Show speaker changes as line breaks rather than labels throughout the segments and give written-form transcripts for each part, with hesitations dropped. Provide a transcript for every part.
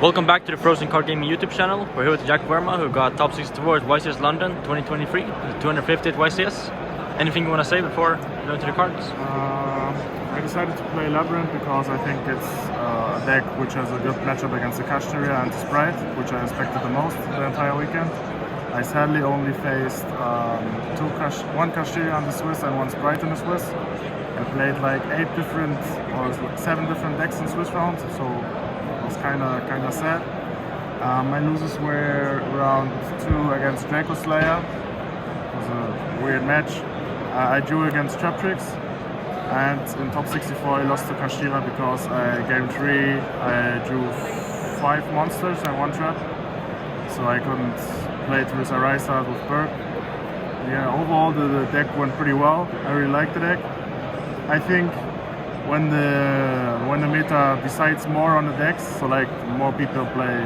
Welcome back to the Frozen Card Gaming YouTube channel. We're here with Jack Verma, who got top 64 at YCS London 2023, the 250th YCS. Anything you want to say before going to the cards?
I decided to play Labrynth because I think it's a deck which has a good matchup against the Kashtira and the Sprite, which I expected the most the entire weekend. I sadly only faced one Kashtira on the Swiss and one Sprite in the Swiss. I played like 7 different decks in Swiss rounds, so it was kind of sad. My losers were round 2 against Draco Slayer. It was a weird match. I drew against Traptrix, and in top 64 I lost to Kashtira because game 3 I drew 5 monsters and 1 trap, so I couldn't play to his Arisa with Burke. Yeah, overall the deck went pretty well. I really liked the deck. I think when the meta decides more on the decks, so like more people play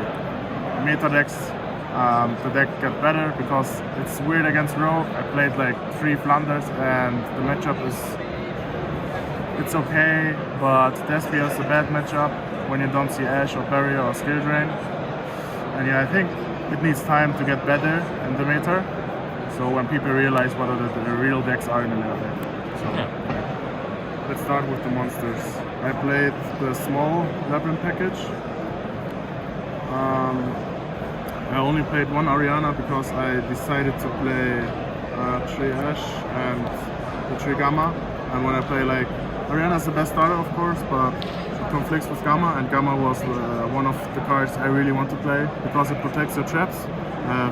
meta decks, the deck get better because it's weird against Rogue. I played like 3 Flanders and the matchup it's okay, but Despia is a bad matchup when you don't see Ash or Barrier or Skill Drain. And yeah, I think it needs time to get better in the meta, so when people realize what the real decks are in the meta. So. Let's start with the monsters. I played the small Labrynth package. I only played 1 Ariana because I decided to play 3 Ash and the 3 Gamma. And when I play like Ariana is the best starter, of course, but it conflicts with Gamma, and Gamma was one of the cards I really want to play because it protects your traps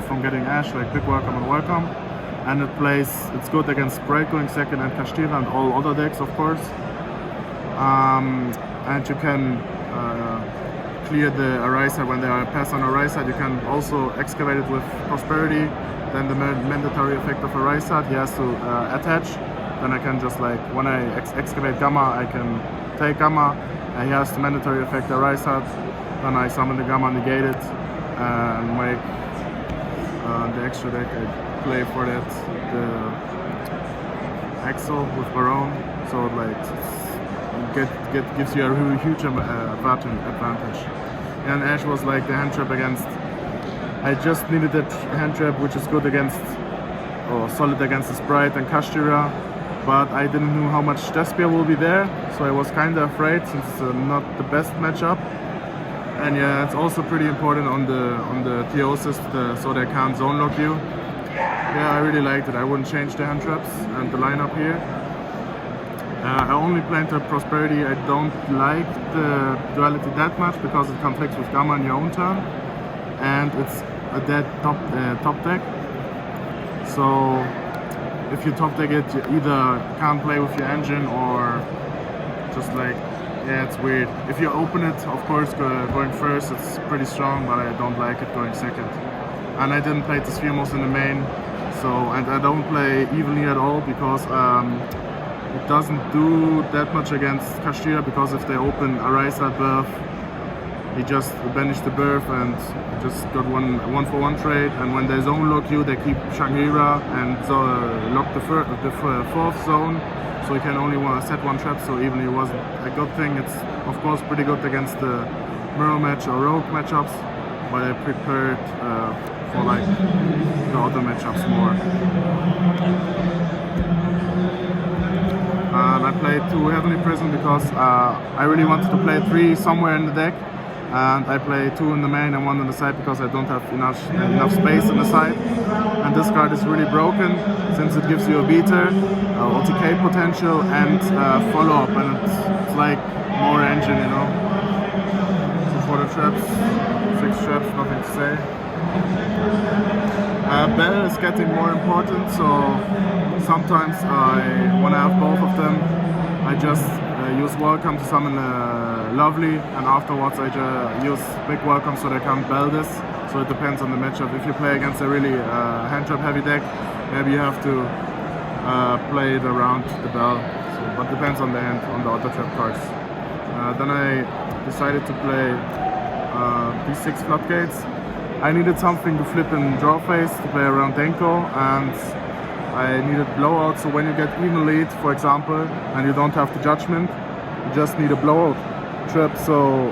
from getting Ash, like Big Welcome and Welcome. And it's good against Sprite going second and Kashtira and all other decks, of course. And you can clear the Arisa when they are passed on Arisa. You can also excavate it with Prosperity. Then the mandatory effect of Arisa, he has to attach. Then I can just like, when I excavate Gamma, I can take Gamma. And he has the mandatory effect Arisa. Then I summon the Gamma, negate it, and make the extra deck. I play for that the Axel with Baron, so like gives you a huge advantage. And Ash was like the hand trap against. I just needed that hand trap, which is good against or solid against the Sprite and Kashtira, but I didn't know how much Despia will be there, so I was kind of afraid since it's not the best matchup. And yeah, it's also pretty important on the Theosis so they can't zone lock you. Yeah, I really liked it. I wouldn't change the hand traps and the lineup here. I only played the Prosperity. I don't like the duality that much because it conflicts with Gamma in your own turn, and it's a dead top deck. So if you top deck it, you either can't play with your engine or just like, yeah, it's weird. If you open it, of course, going first, it's pretty strong, but I don't like it going second. And I didn't play the Sphermos in the main, and I don't play evenly at all because it doesn't do that much against Kashtira, because if they open Arisa at birth, he just banished the birth and just got one for one trade. And when they zone lock you, they keep Shangri-La and lock the 4th zone, so you can only set 1 trap, so even it wasn't a good thing. It's of course pretty good against the mirror match or rogue matchups, but I prepared for like the other matchups more. I played 2 Heavenly Prison because I really wanted to play 3 somewhere in the deck, and I play 2 in the main and 1 on the side because I don't have enough space on the side. And this card is really broken since it gives you a beater, OTK potential, and follow-up, and it's like more engine, you know. So for the traps, 6 traps, nothing to say. Bell is getting more important, so sometimes when I have both of them, I just use Welcome to summon Lovely, and afterwards I just use Big Welcome so they can't Bell this. So it depends on the matchup. If you play against a really hand trap heavy deck, maybe you have to play it around the Bell, but depends on the hand, on the auto trap cards. Then I decided to play these 6 Floodgates. I needed something to flip in draw phase to play around Denko, and I needed blowout, so when you get even lead, for example, and you don't have the judgment, you just need a blowout. trap, so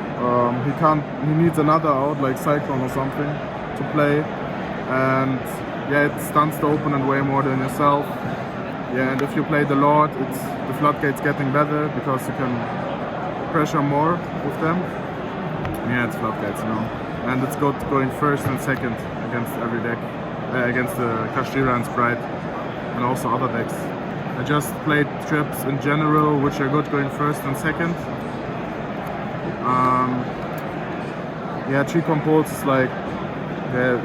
he needs another out, like Cyclone or something, to play, and yeah, it stuns the opponent way more than yourself. Yeah, and if you play the Lord, the floodgate's getting better because you can pressure more with them. Yeah, it's floodgates, you know. And it's good going first and second against every deck, against the Kashtira and Sprite, and also other decks. I just played traps in general, which are good going first and second. Yeah, 3 compulse is like,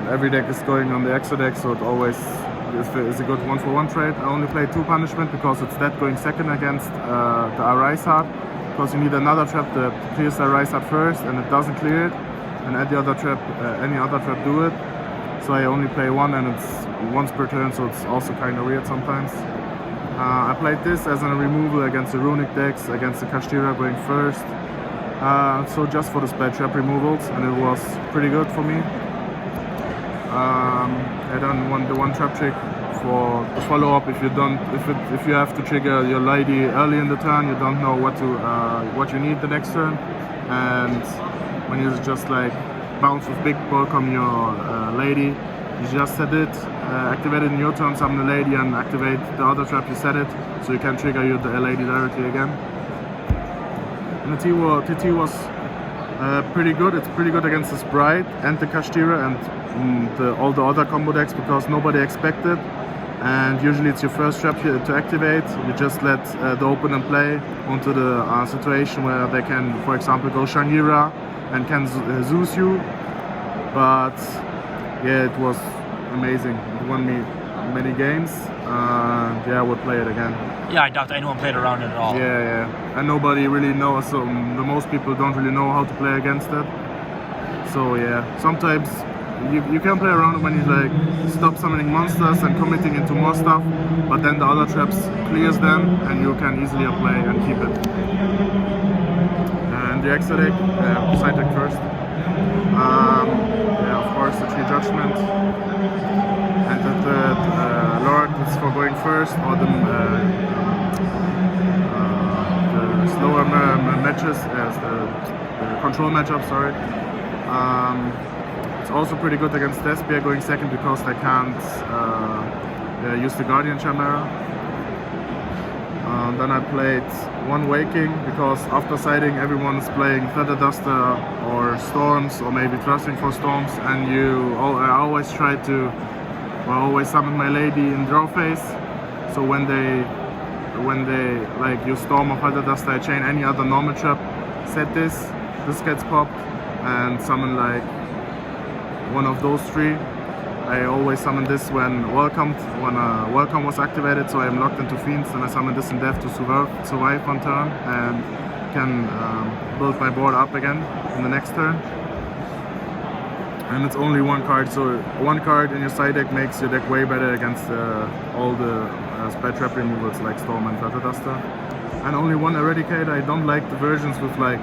every deck is going on the extra deck, so it always is a good 1-for-1 trade. I only play 2 punishment because it's that going second against the Arise Heart, because you need another trap that clears the Arise Heart first, and it doesn't clear it, and any other trap do it. So I only play 1, and it's once per turn, so it's also kind of weird sometimes. I played this as a removal against the Runic decks, against the Kashtira going first. So just for the spell trap removals, and it was pretty good for me. I done the one trap trick for the follow up. If you have to trigger your lady early in the turn, you don't know what you need the next turn, and when you just like bounce with big bulk on your lady, you just set it, activate it in your turn, summon the lady, and activate the other trap you set it, so you can trigger the lady directly again. And the TT was pretty good. It's pretty good against the Sprite and the Kashtira and all the other combo decks, because nobody expected, and usually it's your first trap to activate. You just let the opponent play onto the situation where they can, for example, go Shangira and can Zeus you. But yeah, it was amazing. It won me many games. Yeah, I would play it again.
Yeah, I doubt anyone played around it at all.
Yeah, and nobody really knows, so the most people don't really know how to play against it. So yeah, sometimes you can play around it when you like stop summoning monsters and committing into more stuff, but then the other traps clears them and you can easily play and keep it. And the extra deck, side deck first. Yeah, of course the 3 Judgment. And the third Lord is for going first, or the slower matches, as the control matchup, sorry. It's also pretty good against Despia going second, because they can't use the Guardian Chimera. Then I played 1 Waking, because after siding everyone is playing Feather Duster or Storms, or maybe Trusting for Storms, and I always try to always summon my lady in draw phase. So when they like use Storm or Feather Duster, I chain any other normal trap, set this gets popped, and summon like one of those 3. I always summon this when Welcome was activated, so I'm locked into Fiends, and I summon this in Death to survive on turn and can build my board up again in the next turn. And it's only 1 card, so 1 card in your side deck makes your deck way better against all the spell trap removals like Storm and Feather Duster. And only 1 Eradicate. I don't like the versions with like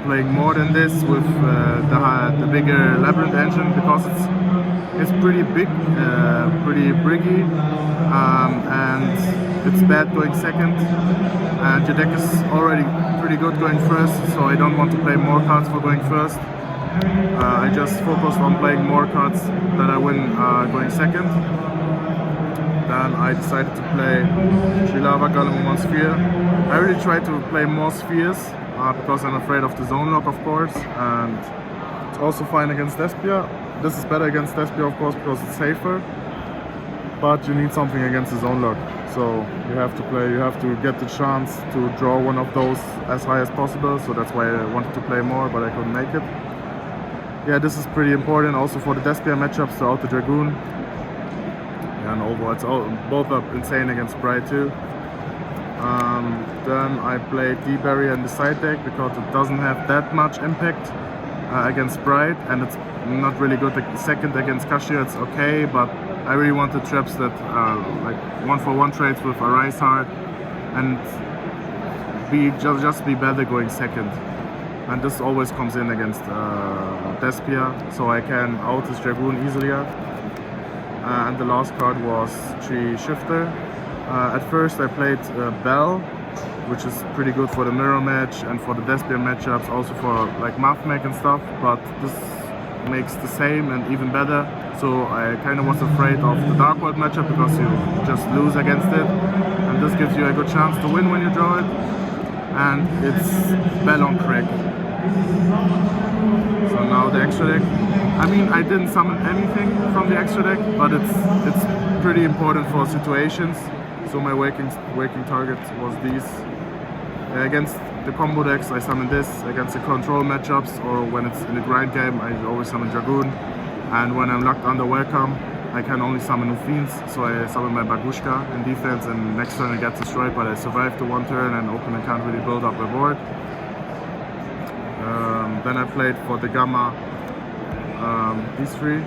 playing more than this with the bigger Labrynth engine, because it's pretty big, pretty briggy, and it's bad going second, and your deck is already pretty good going first, so I don't want to play more cards for going first. I just focused on playing more cards that I win going second. Then I decided to play 3 Lava Golem and 1 Sphere. I really tried to play more spheres, because I'm afraid of the zone lock, of course, and it's also fine against Despia. This is better against Despia, of course, because it's safer, but you need something against the zone lock. So you have to get the chance to draw one of those as high as possible, so that's why I wanted to play more, but I couldn't make it. Yeah, this is pretty important also for the Despia matchups, so out the Dragoon. Yeah, and overall, both are insane against Sprite too. Then I played D-Barrier in the side deck, because it doesn't have that much impact against Sprite, and it's not really good second against Kashtira. It's okay, but I really wanted traps that are like 1-for-1 trades with Arise Heart, and just be better going second. And this always comes in against Despia, so I can out this Dragoon easily. And the last card was 3 Shifter. At first I played Bell, which is pretty good for the mirror match and for the Despian matchups, also for like Mathmech and stuff, but this makes the same and even better. So I kind of was afraid of the Dark World matchup because you just lose against it, and this gives you a good chance to win when you draw it. And it's Bellon Craig. So now the extra deck. I mean, I didn't summon anything from the extra deck, but it's pretty important for situations. So my waking target was these. Against the combo decks, I summon this. Against the control matchups, or when it's in the grind game, I always summon Dragoon. And when I'm locked under Welcome, I can only summon Fiends, so I summon my Bagushka in defense, and next turn it gets destroyed, but I survived the one turn and opponent can't really build up a board. Then I played for the Gamma these three.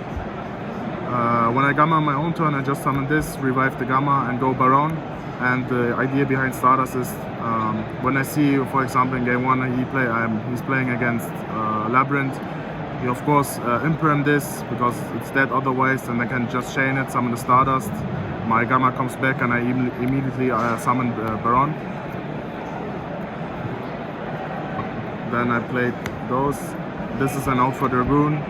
When I Gamma on my own turn, I just summon this, revive the Gamma and go Baron. And the idea behind Stardust is when I see, for example, in game 1 he's playing against Labrynth, he of course imperm this because it's dead otherwise, and I can just chain it, summon the Stardust, my Gamma comes back and I immediately summon Baron. Then I played those. This is an out for Dragoon.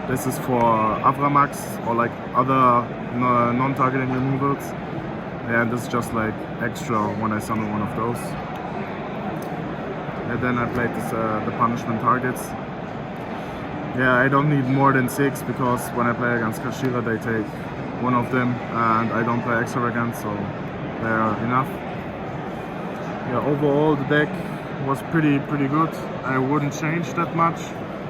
This is for Avramax or like other non-targeting removals. And this is just like extra when I summon one of those. And then I played this, the punishment targets. Yeah, I don't need more than 6 because when I play against Kashira they take one of them and I don't play extravagant, so they are enough. Yeah, overall the deck was pretty good. I wouldn't change that much.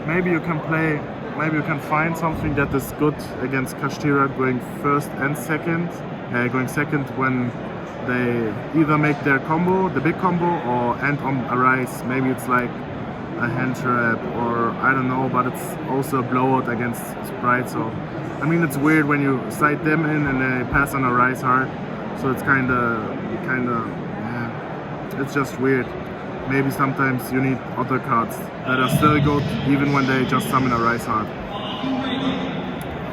Maybe you can find something that is good against Kashtira going first and second. Going second when they either make their combo, the big combo, or end on a rise. Maybe it's like a hand trap or I don't know, but it's also a blowout against Sprite. So I mean, it's weird when you side them in and they pass on a rise hard. So it's kinda, yeah, it's just weird. Maybe sometimes you need other cards that are still good even when they just summon a rise hard.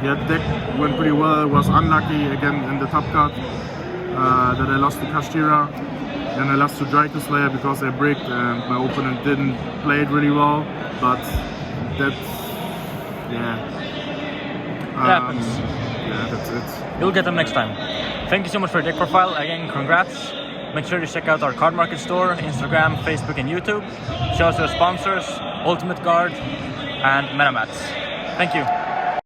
Yeah, the deck went pretty well. It was unlucky again in the top card that I lost to Kashtira. And I lost to Draco Slayer because I bricked and my opponent didn't play it really well. But that's, yeah.
Happens.
Yeah, that's it.
You'll get them next time. Thank you so much for your deck profile. Again, congrats. Make sure to check out our card market store, Instagram, Facebook and YouTube. Shout out to our sponsors, Ultimate Guard and Metamats. Thank you.